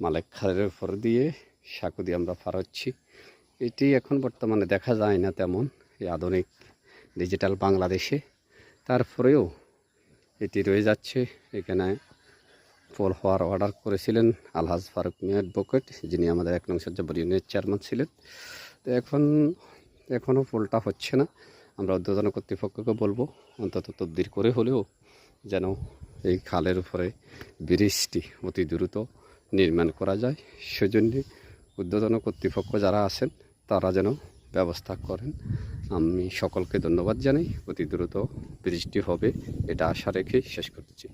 মালেক খালের উপর দিয়ে সাঁকো দিয়ে আমরা পার হচ্ছি। এটি এখন বর্তমানে দেখা যায় না তেমন এই আধুনিক ডিজিটাল বাংলাদেশে। তারপরেও এটি রয়ে যাচ্ছে। এখানে পোল হওয়ার অর্ডার করেছিলেন আলহাজ ফারুক মিয়া অ্যাডভোকেট, যিনি আমাদের 1 নং সজ্জাবাড়ি ইউনিয়নের চেয়ারম্যান ছিলেন। তো এখনও পোলটা হচ্ছে না। আমরা ঊর্ধ্বতন কর্তৃপক্ষকে বলবো অন্তত তদবির করে হলেও যেন এই খালের উপরে ব্রিজটি অতি দ্রুত নির্মাণ করা যায়। সেজন্য ঊর্ধ্বতন কর্তৃপক্ষ যারা আছেন তারা যেন ব্যবস্থা করেন। আমি সকলকে ধন্যবাদ জানাই। অতি দ্রুত ব্রিজটি হবে এটা আশা রেখে শেষ করছি।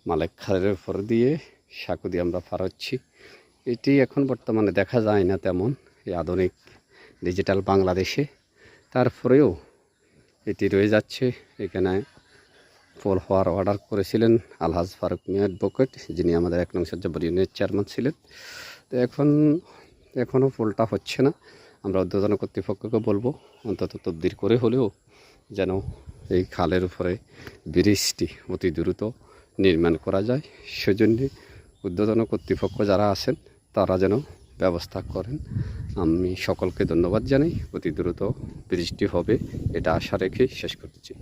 মালেক খালের উপর দিয়ে সাঁকো দিয়ে আমরা পার হচ্ছি। এটি এখন বর্তমানে দেখা যায় না তেমন এই আধুনিক ডিজিটাল বাংলাদেশে। তারপরেও এটি রয়ে যাচ্ছে। এখানে পোল হওয়ার অর্ডার করেছিলেন আলহাজ ফারুক মিয়া অ্যাডভোকেট, যিনি আমাদের 1 নং সজ্জাবাড়ি ইউনিয়নের চেয়ারম্যান ছিলেন। তো এখনও পোলটা হচ্ছে না। আমরা ঊর্ধ্বতন কর্তৃপক্ষকে বলবো অন্তত তদবির করে হলেও যেন এই খালের উপরে ব্রিজটি অতি দ্রুত নির্মাণ করা যায়। সেজন্য ঊর্ধ্বতন কর্তৃপক্ষ যারা আছেন তারা যেন ব্যবস্থা করেন। আমি সকলকে ধন্যবাদ জানাই। অতি দ্রুত ব্রিজটি হবে এটা আশা রেখে শেষ করছি।